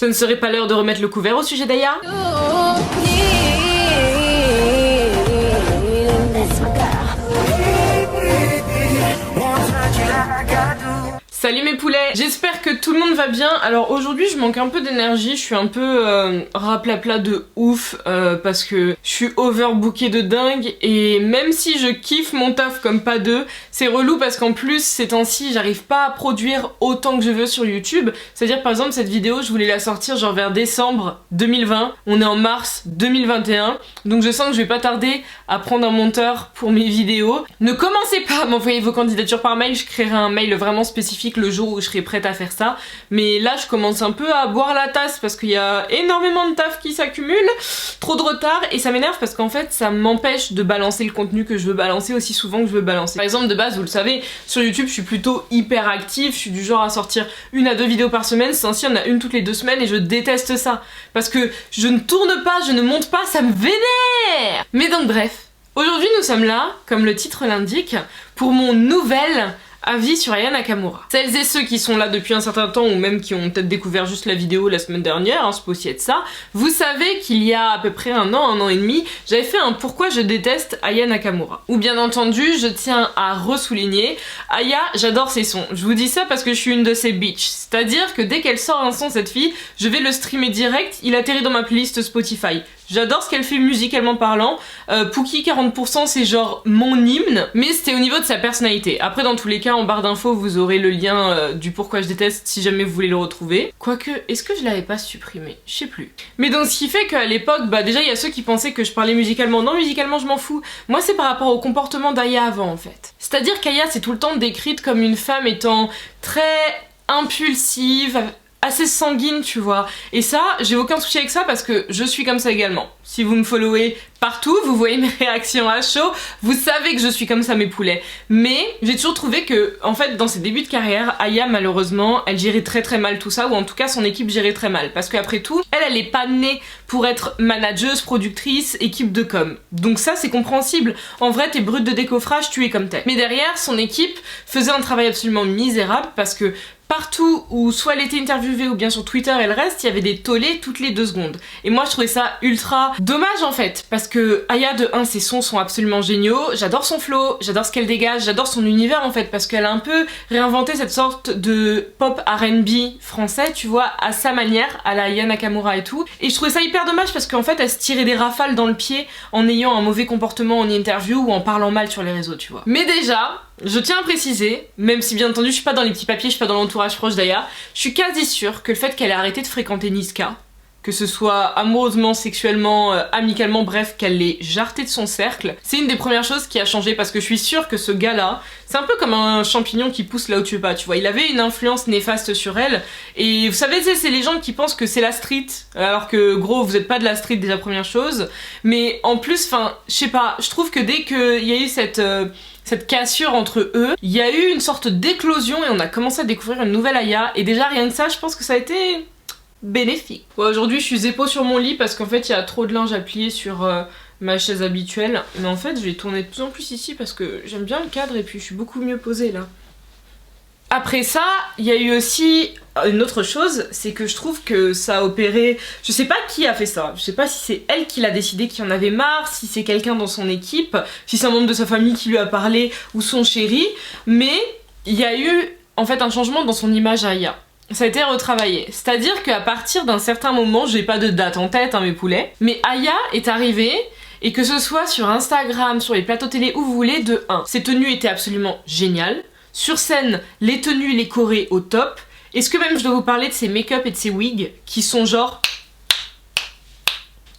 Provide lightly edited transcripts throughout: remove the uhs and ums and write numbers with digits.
Ce ne serait pas l'heure de remettre le couvert au sujet d'Aya? Salut mes poulets, j'espère que tout le monde va bien. Alors aujourd'hui je manque un peu d'énergie, je suis un peu raplapla de ouf parce que je suis overbookée de dingue et même si je kiffe mon taf comme pas deux, c'est relou parce qu'en plus ces temps-ci j'arrive pas à produire autant que je veux sur YouTube. C'est-à-dire par exemple cette vidéo je voulais la sortir genre vers décembre 2020, on est en mars 2021, donc je sens que je vais pas tarder à prendre un monteur pour mes vidéos. Ne commencez pas à m'envoyer vos candidatures par mail, je créerai un mail vraiment spécifique le jour où je serai prête à faire ça, mais là je commence un peu à boire la tasse parce qu'il y a énormément de taf qui s'accumule, trop de retard et ça m'énerve parce qu'en fait ça m'empêche de balancer le contenu que je veux balancer aussi souvent que je veux balancer. Par exemple de base vous le savez, sur YouTube je suis plutôt hyper active, je suis du genre à sortir 1 à 2 vidéos par semaine, c'est ainsi il y en a une toutes les 2 semaines et je déteste ça parce que je ne tourne pas, je ne monte pas, ça me vénère. Mais donc bref, aujourd'hui nous sommes là, comme le titre l'indique, pour mon nouvel avis sur Aya Nakamura. Celles et ceux qui sont là depuis un certain temps ou même qui ont peut-être découvert juste la vidéo la semaine dernière, hein, c'est peut aussi être ça, vous savez qu'il y a à peu près un an et demi, j'avais fait un pourquoi je déteste Aya Nakamura. Ou bien entendu, je tiens à ressouligner, Aya, j'adore ses sons. Je vous dis ça parce que je suis une de ces bitches. C'est-à-dire que dès qu'elle sort un son, cette fille, je vais le streamer direct, il atterrit dans ma playlist Spotify. J'adore ce qu'elle fait musicalement parlant. Pookie 40% c'est genre mon hymne, mais c'était au niveau de sa personnalité. Après dans tous les cas en barre d'infos vous aurez le lien du pourquoi je déteste si jamais vous voulez le retrouver. Quoique, est-ce que je l'avais pas supprimé? Je sais plus. Mais donc ce qui fait qu'à l'époque, bah déjà il y a ceux qui pensaient que je parlais musicalement. Non, musicalement je m'en fous. Moi c'est par rapport au comportement d'Aya avant en fait. C'est-à-dire qu'Aya c'est tout le temps décrite comme une femme étant très impulsive, assez sanguine tu vois, et ça j'ai aucun souci avec ça parce que je suis comme ça également. Si vous me followez partout, vous voyez mes réactions à chaud, vous savez que je suis comme ça mes poulets. Mais j'ai toujours trouvé que en fait dans ses débuts de carrière, Aya malheureusement elle gérait très mal tout ça, ou en tout cas son équipe gérait très mal, parce qu'après tout elle est pas née pour être manageuse, productrice, équipe de com. Donc ça c'est compréhensible, en vrai t'es brute de décoffrage, tu es comme t'es. Mais derrière son équipe faisait un travail absolument misérable parce que partout où soit elle était interviewée ou bien sur Twitter elle reste, il y avait des tollés toutes les 2 secondes. Et moi je trouvais ça ultra dommage en fait, parce que Aya de 1 ses sons sont absolument géniaux, j'adore son flow, j'adore ce qu'elle dégage, j'adore son univers en fait, parce qu'elle a un peu réinventé cette sorte de pop R&B français, tu vois, à sa manière, à la Aya Nakamura et tout. Et je trouvais ça hyper dommage parce qu'en fait elle se tirait des rafales dans le pied en ayant un mauvais comportement en interview ou en parlant mal sur les réseaux, tu vois. Mais déjà, je tiens à préciser, même si bien entendu je suis pas dans les petits papiers, je suis pas dans l'entourage proche d'Aya, je suis quasi sûre que le fait qu'elle ait arrêté de fréquenter Niska, que ce soit amoureusement, sexuellement, amicalement, bref, qu'elle l'ait jarté de son cercle, c'est une des premières choses qui a changé parce que je suis sûre que ce gars-là, c'est un peu comme un champignon qui pousse là où tu veux pas, tu vois, il avait une influence néfaste sur elle, et vous savez, c'est les gens qui pensent que c'est la street, alors que gros, vous êtes pas de la street déjà première chose, mais en plus, enfin, je sais pas, je trouve que dès qu'il y a eu cette cassure entre eux, il y a eu une sorte d'éclosion et on a commencé à découvrir une nouvelle Aya, et déjà rien que ça, je pense que ça a été bénéfique. Ouais, aujourd'hui je suis zépo sur mon lit parce qu'en fait il y a trop de linge à plier sur ma chaise habituelle, mais en fait je vais tourner de plus en plus ici parce que j'aime bien le cadre et puis je suis beaucoup mieux posée là. Après ça, il y a eu aussi une autre chose, c'est que je trouve que ça a opéré... Je sais pas qui a fait ça, je sais pas si c'est elle qui l'a décidé qu'il en avait marre, si c'est quelqu'un dans son équipe, si c'est un membre de sa famille qui lui a parlé ou son chéri, mais il y a eu en fait un changement dans son image à Aya. Ça a été retravaillé, c'est-à-dire qu'à partir d'un certain moment, j'ai pas de date en tête hein, mes poulets, mais Aya est arrivée et que ce soit sur Instagram, sur les plateaux télé où vous voulez, de 1. Ses tenues étaient absolument géniales, sur scène, les tenues, les chorés au top. Est-ce que même je dois vous parler de ses make-up et de ses wigs qui sont genre...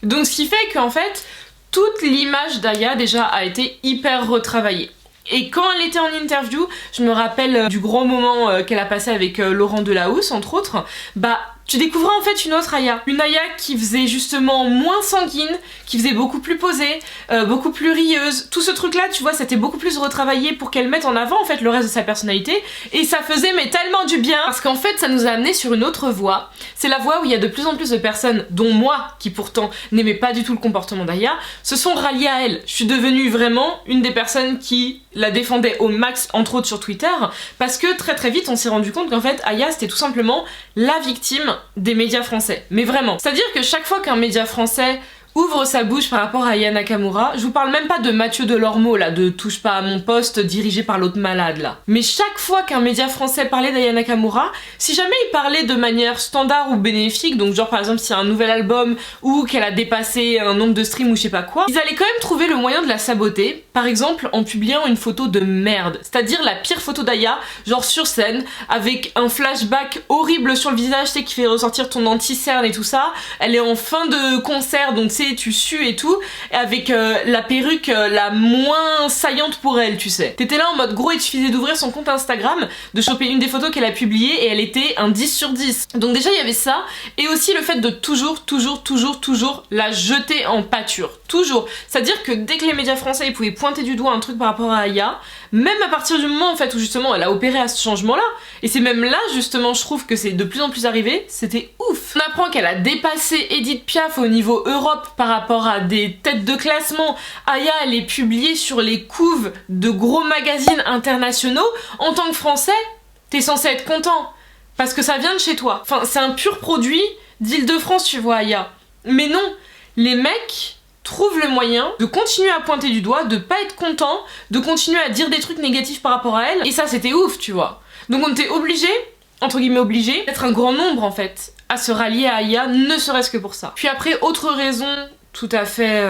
Donc ce qui fait qu'en fait, toute l'image d'Aya déjà a été hyper retravaillée. Et quand elle était en interview, je me rappelle du gros moment qu'elle a passé avec Laurent Delahousse entre autres, bah tu découvrais en fait une autre Aya. Une Aya qui faisait justement moins sanguine, qui faisait beaucoup plus posée, beaucoup plus rieuse. Tout ce truc là, tu vois, c'était beaucoup plus retravaillé pour qu'elle mette en avant en fait le reste de sa personnalité. Et ça faisait mais tellement du bien, parce qu'en fait ça nous a amené sur une autre voie. C'est la voie où il y a de plus en plus de personnes, dont moi, qui pourtant n'aimais pas du tout le comportement d'Aya, se sont ralliées à elle. Je suis devenue vraiment une des personnes qui la défendait au max, entre autres sur Twitter, parce que très vite on s'est rendu compte qu'en fait Aya c'était tout simplement la victime des médias français. Mais vraiment. C'est-à-dire que chaque fois qu'un média français ouvre sa bouche par rapport à Aya Nakamura, je vous parle même pas de Mathieu Delormeau là, de Touche pas à mon poste dirigé par l'autre malade là. Mais chaque fois qu'un média français parlait d'Aya Nakamura, si jamais il parlait de manière standard ou bénéfique, donc genre par exemple s'il y a un nouvel album ou qu'elle a dépassé un nombre de streams ou je sais pas quoi, ils allaient quand même trouver le moyen de la saboter, par exemple en publiant une photo de merde, c'est-à-dire la pire photo d'Aya, genre sur scène, avec un flashback horrible sur le visage, tu sais, qui fait ressortir ton anti-cerne et tout ça, elle est en fin de concert, donc tu sues et tout, avec la perruque la moins saillante pour elle, tu sais. T'étais là en mode gros, il suffisait d'ouvrir son compte Instagram, de choper une des photos qu'elle a publiées et elle était un 10 sur 10. Donc déjà il y avait ça, et aussi le fait de toujours la jeter en pâture. Toujours. C'est-à-dire que dès que les médias français ils pouvaient pointer du doigt un truc par rapport à Aya, même à partir du moment en fait où justement elle a opéré à ce changement-là, et c'est même là justement je trouve que c'est de plus en plus arrivé, c'était ouf. On apprend qu'elle a dépassé Edith Piaf au niveau Europe par rapport à des têtes de classement. Aya elle est publiée sur les couves de gros magazines internationaux. En tant que français, t'es censé être content, parce que ça vient de chez toi. Enfin c'est un pur produit d'Île-de-France tu vois Aya. Mais non, les mecs trouve le moyen de continuer à pointer du doigt, de pas être content, de continuer à dire des trucs négatifs par rapport à elle, et ça c'était ouf, tu vois. Donc on était obligé, entre guillemets obligé, d'être un grand nombre en fait, à se rallier à Aya, ne serait-ce que pour ça. Puis après, autre raison tout à fait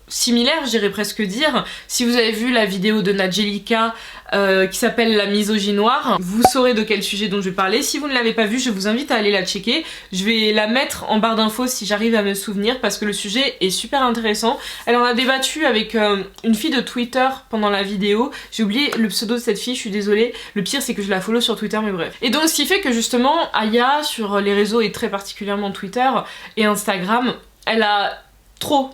similaire, j'irais presque dire, si vous avez vu la vidéo de Nadjelika qui s'appelle La misogynoire, vous saurez de quel sujet dont je vais parler. Si vous ne l'avez pas vue, je vous invite à aller la checker. Je vais la mettre en barre d'infos si j'arrive à me souvenir, parce que le sujet est super intéressant. Elle en a débattu avec une fille de Twitter pendant la vidéo. J'ai oublié le pseudo de cette fille, je suis désolée. Le pire c'est que je la follow sur Twitter, mais bref. Et donc ce qui fait que justement Aya sur les réseaux, et très particulièrement Twitter et Instagram, elle a trop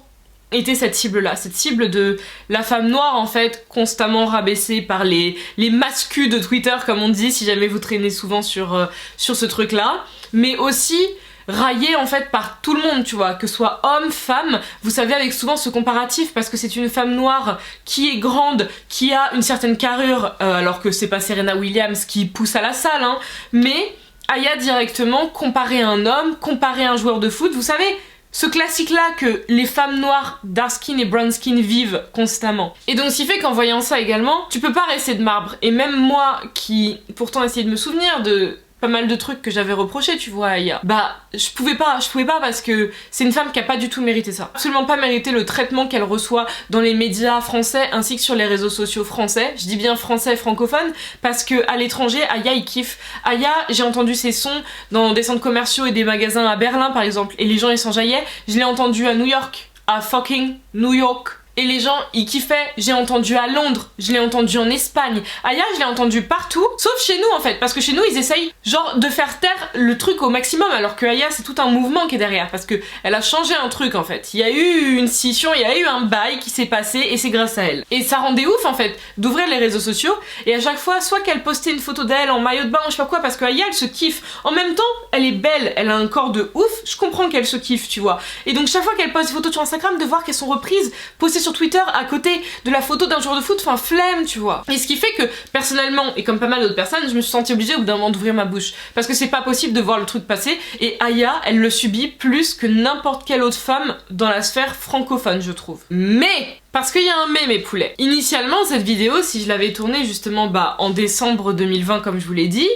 été cette cible-là, cette cible de la femme noire en fait, constamment rabaissée par les mascus de Twitter comme on dit, si jamais vous traînez souvent sur ce truc-là, mais aussi raillée en fait par tout le monde, tu vois, que ce soit homme, femme, vous savez, avec souvent ce comparatif, parce que c'est une femme noire qui est grande, qui a une certaine carrure, alors que c'est pas Serena Williams qui pousse à la salle, hein, mais Aya directement comparée à un homme, comparée à un joueur de foot, vous savez, ce classique-là que les femmes noires, dark skin et brown skin vivent constamment. Et donc ce qui fait qu'en voyant ça également, tu peux pas rester de marbre. Et même moi qui pourtant essayais de me souvenir de pas mal de trucs que j'avais reproché, tu vois, à Aya, bah je pouvais pas parce que c'est une femme qui a pas du tout mérité ça. Absolument pas mérité le traitement qu'elle reçoit dans les médias français ainsi que sur les réseaux sociaux français. Je dis bien français francophone parce que à l'étranger, Aya il kiffe. Aya, j'ai entendu ses sons dans des centres commerciaux et des magasins à Berlin par exemple, et les gens ils s'enjaillaient. Je l'ai entendu à New York, à fucking New York. Et les gens, ils kiffaient. J'ai entendu à Londres, je l'ai entendu en Espagne. Aya, je l'ai entendu partout, sauf chez nous en fait, parce que chez nous, ils essayent genre de faire taire le truc au maximum, alors que Aya, c'est tout un mouvement qui est derrière, parce que elle a changé un truc en fait. Il y a eu une scission, il y a eu un bail qui s'est passé, et c'est grâce à elle. Et ça rendait ouf en fait, d'ouvrir les réseaux sociaux, et à chaque fois, soit qu'elle postait une photo d'elle en maillot de bain, ou je sais pas quoi, parce que Aya, elle se kiffe. En même temps, elle est belle, elle a un corps de ouf, je comprends qu'elle se kiffe, tu vois. Et donc chaque fois qu'elle poste des photos sur Instagram, de voir qu'elles sont reprises, postées sur Twitter, à côté de la photo d'un joueur de foot, enfin flemme, tu vois. Et ce qui fait que personnellement, et comme pas mal d'autres personnes, je me suis sentie obligée au bout d'un moment d'ouvrir ma bouche, parce que c'est pas possible de voir le truc passer, et Aya, elle le subit plus que n'importe quelle autre femme dans la sphère francophone, je trouve. Mais parce qu'il y a un mais, mes poulets. Initialement, cette vidéo, si je l'avais tournée justement en décembre 2020, comme je vous l'ai dit,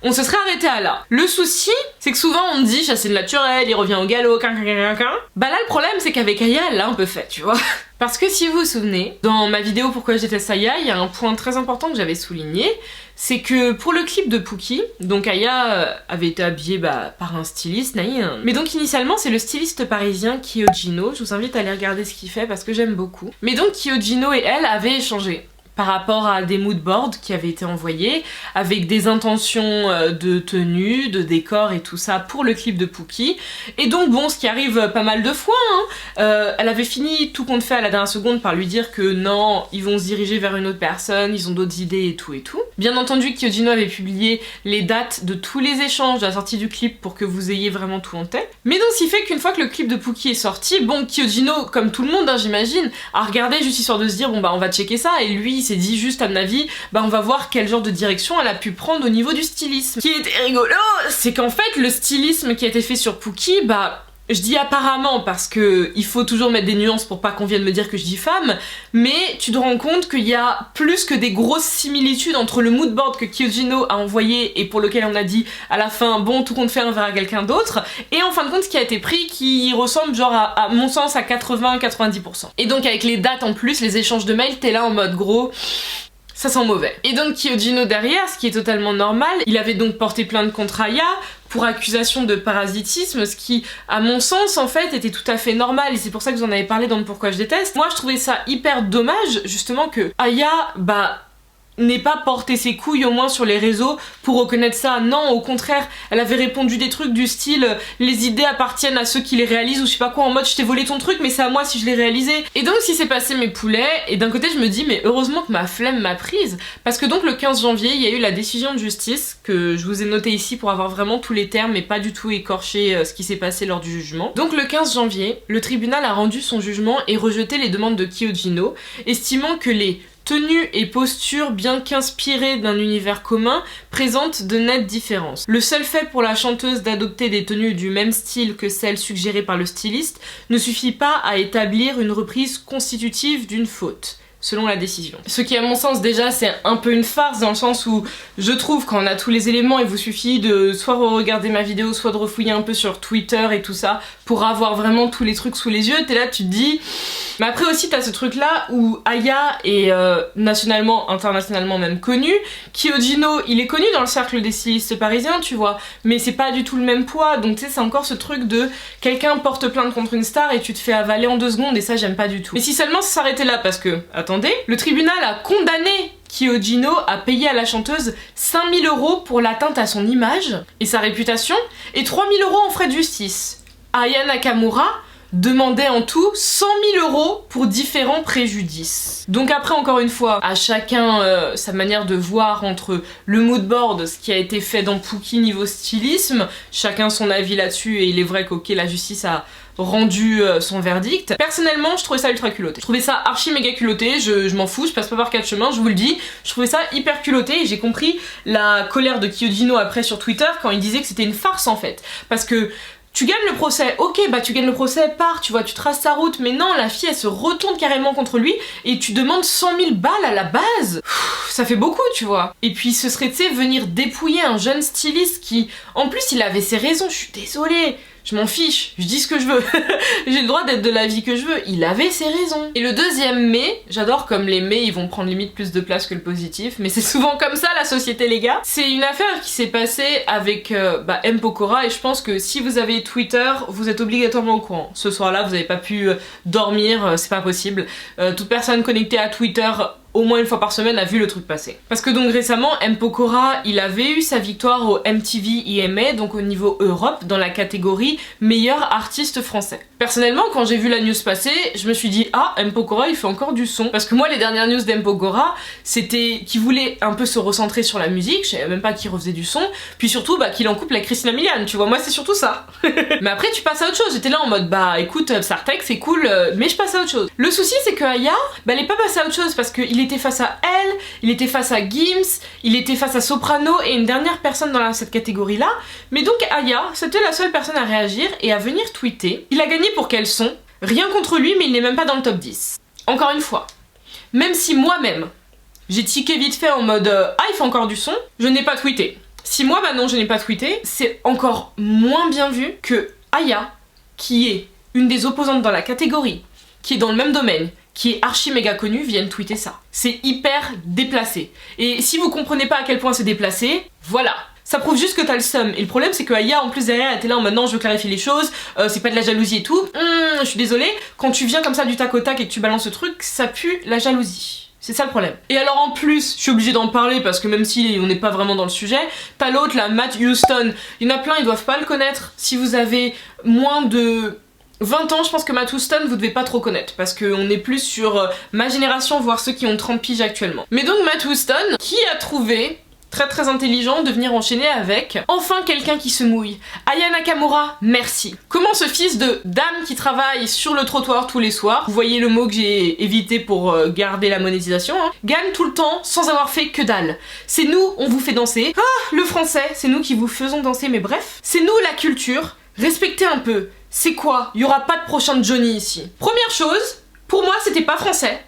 on se serait arrêté à là. Le souci, c'est que souvent on me dit chasser le naturel, il revient au galop, Bah là le problème c'est qu'avec Aya, elle l'a un peu fait, tu vois. Parce que si vous vous souvenez, dans ma vidéo Pourquoi je déteste Aya, il y a un point très important que j'avais souligné, c'est que pour le clip de Pookie, donc Aya avait été habillée par un styliste, mais donc initialement c'est le styliste parisien Kyojino, je vous invite à aller regarder ce qu'il fait parce que j'aime beaucoup. Mais donc Kyojino et elle avaient échangé par rapport à des moodboards qui avaient été envoyés avec des intentions de tenue, de décor et tout ça pour le clip de Pookie. Et donc bon, ce qui arrive pas mal de fois, hein, elle avait fini tout compte fait à la dernière seconde par lui dire que non, ils vont se diriger vers une autre personne, ils ont d'autres idées et tout et tout. Bien entendu, Kyojino avait publié les dates de tous les échanges de la sortie du clip pour que vous ayez vraiment tout en tête. Mais donc ce qui fait qu'une fois que le clip de Pookie est sorti, bon, Kyojino, comme tout le monde, hein, j'imagine, a regardé juste histoire de se dire bon bah on va checker ça, et lui il s'est dit juste à mon avis, bah on va voir quel genre de direction elle a pu prendre au niveau du stylisme. Ce qui était rigolo, c'est qu'en fait le stylisme qui a été fait sur Pookie, bah je dis apparemment parce que il faut toujours mettre des nuances pour pas qu'on vienne me dire que je dis femme, mais tu te rends compte qu'il y a plus que des grosses similitudes entre le moodboard que Kyojino a envoyé et pour lequel on a dit à la fin bon tout compte fait on verra quelqu'un d'autre, et en fin de compte ce qui a été pris qui ressemble genre à mon sens à 80-90%. Et donc avec les dates en plus, les échanges de mails, t'es là en mode gros... ça sent mauvais. Et donc Kyojino derrière, ce qui est totalement normal, il avait donc porté plainte contre Aya pour accusation de parasitisme, ce qui, à mon sens, en fait, était tout à fait normal, et c'est pour ça que vous en avez parlé dans Pourquoi je déteste. Moi, je trouvais ça hyper dommage, justement, que Aya, bah... n'ait pas porté ses couilles au moins sur les réseaux pour reconnaître ça. Non, au contraire, elle avait répondu des trucs du style les idées appartiennent à ceux qui les réalisent ou je sais pas quoi, en mode je t'ai volé ton truc mais c'est à moi si je l'ai réalisé. Et donc si c'est passé mes poulets, et d'un côté je me dis mais heureusement que ma flemme m'a prise, parce que donc le 15 janvier il y a eu la décision de justice que je vous ai noté ici pour avoir vraiment tous les termes et pas du tout écorché ce qui s'est passé lors du jugement. Donc le 15 janvier, le tribunal a rendu son jugement et rejeté les demandes de Kyojino, estimant que les tenues et postures, bien qu'inspirées d'un univers commun, présentent de nettes différences. Le seul fait pour la chanteuse d'adopter des tenues du même style que celles suggérées par le styliste ne suffit pas à établir une reprise constitutive d'une faute, selon la décision. Ce qui à mon sens déjà c'est un peu une farce dans le sens où je trouve quand on a tous les éléments il vous suffit de soit regarder ma vidéo soit de refouiller un peu sur Twitter et tout ça pour avoir vraiment tous les trucs sous les yeux, t'es là tu te dis... Mais après aussi t'as ce truc là où Aya est nationalement, internationalement même connu, Kyojino il est connu dans le cercle des stylistes parisiens tu vois, mais c'est pas du tout le même poids, donc tu sais c'est encore ce truc de quelqu'un porte plainte contre une star et tu te fais avaler en 2 secondes et ça j'aime pas du tout. Mais si seulement ça s'arrêtait là parce que, attendez, le tribunal a condamné Kyojino a payé à la chanteuse 5 000 € pour l'atteinte à son image et sa réputation et 3 000 € en frais de justice. Aya Nakamura demandait en tout 100 000 € pour différents préjudices. Donc après encore une fois, à chacun sa manière de voir entre le moodboard, ce qui a été fait dans Pookie niveau stylisme, chacun son avis là-dessus et il est vrai qu'ok la justice a rendu son verdict. Personnellement je trouvais ça ultra culotté. Je trouvais ça archi méga culotté, je m'en fous, je passe pas par 4 chemins, je vous le dis. Je trouvais ça hyper culotté et j'ai compris la colère de Kyojino après sur Twitter quand il disait que c'était une farce en fait. Parce que tu gagnes le procès, ok bah tu gagnes le procès, pars, tu vois, tu traces ta route, mais non, la fille elle se retourne carrément contre lui et tu demandes 100 000 balles à la base. Ça fait beaucoup tu vois. Et puis ce serait tu sais venir dépouiller un jeune styliste qui, en plus il avait ses raisons, je suis désolée. Je m'en fiche, je dis ce que je veux. J'ai le droit d'être de l'avis que je veux. Il avait ses raisons. Et le 2e mai, j'adore comme les mai ils vont prendre limite plus de place que le positif, mais c'est souvent comme ça la société les gars. C'est une affaire qui s'est passée avec M. Pokora et je pense que si vous avez Twitter, vous êtes obligatoirement au courant. Ce soir-là, vous n'avez pas pu dormir, c'est pas possible. Toute personne connectée à Twitter au moins une fois par semaine a vu le truc passer. Parce que donc récemment, M. Pokora, il avait eu sa victoire au MTV EMA, donc au niveau Europe, dans la catégorie meilleur artiste français. Personnellement, quand j'ai vu la news passer, je me suis dit ah, M. Pokora il fait encore du son. Parce que moi les dernières news d'M. Pokora, c'était qu'il voulait un peu se recentrer sur la musique, je savais même pas qu'il refaisait du son, puis surtout qu'il en couple avec Christina Milian, tu vois, moi c'est surtout ça. Mais après tu passes à autre chose, j'étais là en mode bah écoute, Sartek c'est cool, mais je passe à autre chose. Le souci c'est que Aya, elle est pas passée à autre chose parce qu'il était face à elle, il était face à Gims, il était face à Soprano et une dernière personne dans cette catégorie là, mais donc Aya, c'était la seule personne à réagir et à venir tweeter. Il a gagné pour quel son? Rien contre lui mais il n'est même pas dans le top 10. Encore une fois, même si moi-même j'ai tiqué vite fait en mode ah il fait encore du son, je n'ai pas tweeté. Si moi bah non je n'ai pas tweeté, c'est encore moins bien vu que Aya, qui est une des opposantes dans la catégorie, qui est dans le même domaine, qui est archi méga connue, viennent tweeter ça. C'est hyper déplacé. Et si vous comprenez pas à quel point c'est déplacé, voilà. Ça prouve juste que t'as le seum. Et le problème c'est que Aya en plus derrière elle était là en mode non je veux clarifier les choses, c'est pas de la jalousie et tout. Je suis désolée, quand tu viens comme ça du tac au tac et que tu balances ce truc, ça pue la jalousie. C'est ça le problème. Et alors en plus, je suis obligée d'en parler parce que même si on n'est pas vraiment dans le sujet, t'as l'autre là, Matt Houston. Il y en a plein, ils doivent pas le connaître. Si vous avez moins de 20 ans, je pense que Matt Houston, vous devez pas trop connaître, parce qu'on est plus sur ma génération, voire ceux qui ont 30 piges actuellement. Mais donc Matt Houston, qui a trouvé très très intelligent de venir enchaîner avec enfin quelqu'un qui se mouille. Aya Nakamura, merci. Comment ce fils de dame qui travaille sur le trottoir tous les soirs, vous voyez le mot que j'ai évité pour garder la monétisation, hein, gagne tout le temps sans avoir fait que dalle. C'est nous, on vous fait danser. Ah, le français, c'est nous qui vous faisons danser, mais bref. C'est nous la culture, respectez un peu. C'est quoi? Il y aura pas de prochain Johnny ici. Première chose, pour moi c'était pas français.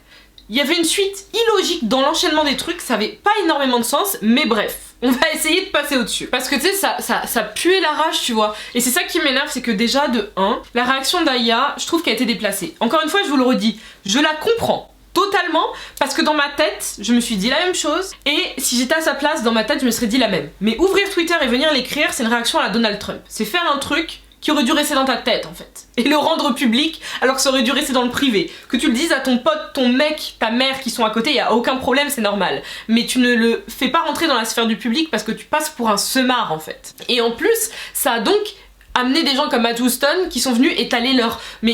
Il y avait une suite illogique dans l'enchaînement des trucs, ça avait pas énormément de sens, mais bref. On va essayer de passer au-dessus. Parce que tu sais, ça puait la rage, tu vois. Et c'est ça qui m'énerve, c'est que déjà, de 1, la réaction d'Aya, je trouve qu'elle a été déplacée. Encore une fois, je vous le redis, je la comprends totalement, parce que dans ma tête, je me suis dit la même chose, et si j'étais à sa place, dans ma tête, je me serais dit la même. Mais ouvrir Twitter et venir l'écrire, c'est une réaction à la Donald Trump. C'est faire un truc qui aurait dû rester dans ta tête en fait, et le rendre public alors que ça aurait dû rester dans le privé. Que tu le dises à ton pote, ton mec, ta mère qui sont à côté, y a aucun problème, c'est normal. Mais tu ne le fais pas rentrer dans la sphère du public parce que tu passes pour un semard en fait. Et en plus, ça a donc amené des gens comme Matt Houston qui sont venus étaler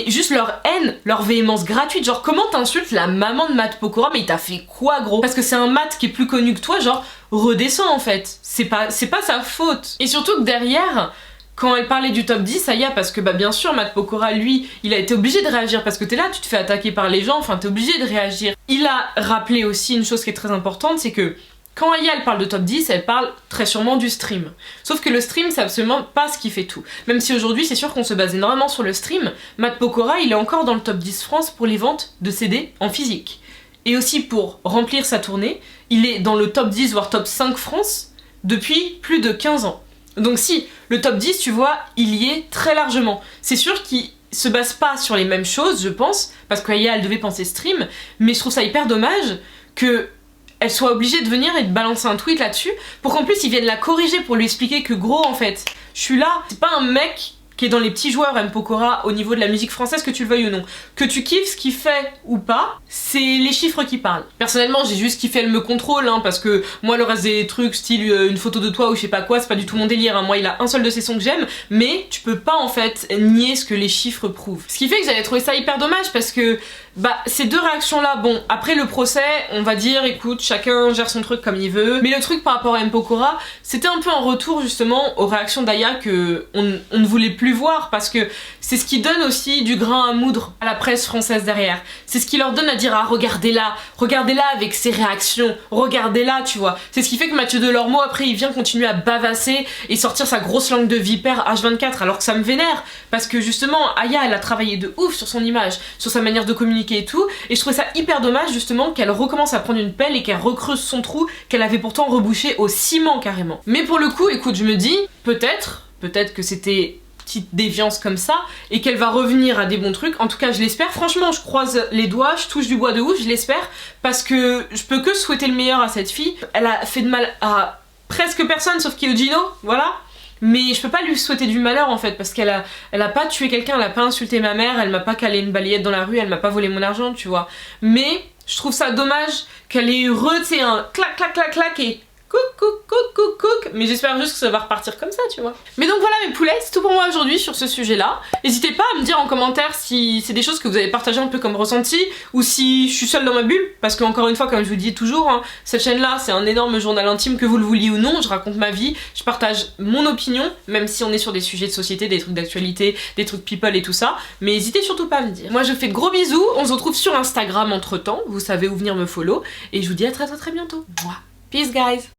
juste leur haine, leur véhémence gratuite. Genre comment t'insultes la maman de Matt Pokora, mais il t'a fait quoi gros? Parce que c'est un Matt qui est plus connu que toi, genre redescends en fait. C'est pas sa faute. Et surtout que derrière, quand elle parlait du top 10, Aya, parce que bah bien sûr, Matt Pokora, lui, il a été obligé de réagir parce que t'es là, tu te fais attaquer par les gens, enfin t'es obligé de réagir. Il a rappelé aussi une chose qui est très importante, c'est que quand Aya elle parle de top 10, elle parle très sûrement du stream. Sauf que le stream, c'est absolument pas ce qui fait tout. Même si aujourd'hui, c'est sûr qu'on se base énormément sur le stream, Matt Pokora, il est encore dans le top 10 France pour les ventes de CD en physique. Et aussi pour remplir sa tournée, il est dans le top 10 voire top 5 France depuis plus de 15 ans. Donc si, le top 10, tu vois, il y est très largement. C'est sûr qu'il se base pas sur les mêmes choses, je pense, parce qu'Aya, elle devait penser stream, mais je trouve ça hyper dommage que elle soit obligée de venir et de balancer un tweet là-dessus, pour qu'en plus ils viennent la corriger pour lui expliquer que gros, en fait, je suis là, c'est pas un mec qui est dans les petits joueurs M. Pokora au niveau de la musique française, que tu le veuilles ou non. Que tu kiffes ce qu'il fait ou pas, c'est les chiffres qui parlent. Personnellement, j'ai juste kiffé Elle me contrôle, hein, parce que moi, le reste des trucs, style une photo de toi ou je sais pas quoi, c'est pas du tout mon délire. Hein. Moi, il a un seul de ses sons que j'aime, mais tu peux pas en fait nier ce que les chiffres prouvent. Ce qui fait que j'avais trouvé ça hyper dommage parce que bah ces deux réactions-là, bon, après le procès, on va dire, écoute, chacun gère son truc comme il veut. Mais le truc par rapport à M. Pokora, c'était un peu en retour justement aux réactions d'Aya que on ne voulait plus voir, parce que c'est ce qui donne aussi du grain à moudre à la presse française derrière. C'est ce qui leur donne à dire, ah regardez-la avec ses réactions, regardez-la, tu vois. C'est ce qui fait que Mathieu Delormeau après il vient continuer à bavasser et sortir sa grosse langue de vipère H24, alors que ça me vénère, parce que justement Aya elle a travaillé de ouf sur son image, sur sa manière de communiquer et tout, et je trouvais ça hyper dommage justement qu'elle recommence à prendre une pelle et qu'elle recreuse son trou qu'elle avait pourtant rebouché au ciment carrément. Mais pour le coup, écoute, je me dis, peut-être que c'était petite déviance comme ça et qu'elle va revenir à des bons trucs. En tout cas, je l'espère. Franchement, je croise les doigts, je touche du bois de ouf, je l'espère, parce que je peux que souhaiter le meilleur à cette fille. Elle a fait de mal à presque personne sauf Kyojino, voilà. Mais je peux pas lui souhaiter du malheur en fait, parce qu'elle a pas tué quelqu'un, elle a pas insulté ma mère, elle m'a pas calé une balayette dans la rue, elle m'a pas volé mon argent, tu vois. Mais je trouve ça dommage qu'elle ait eu un clac clac clac clac et couc, mais j'espère juste que ça va repartir comme ça, tu vois. Mais donc voilà mes poulets, c'est tout pour moi aujourd'hui sur ce sujet-là. N'hésitez pas à me dire en commentaire si c'est des choses que vous avez partagées un peu comme ressenti, ou si je suis seule dans ma bulle, parce que encore une fois, comme je vous dis toujours, hein, cette chaîne-là, c'est un énorme journal intime, que vous le vouliez ou non, je raconte ma vie, je partage mon opinion, même si on est sur des sujets de société, des trucs d'actualité, des trucs people et tout ça, mais n'hésitez surtout pas à me dire. Moi je vous fais de gros bisous, on se retrouve sur Instagram entre temps, vous savez où venir me follow, et je vous dis à très bientôt. Peace guys!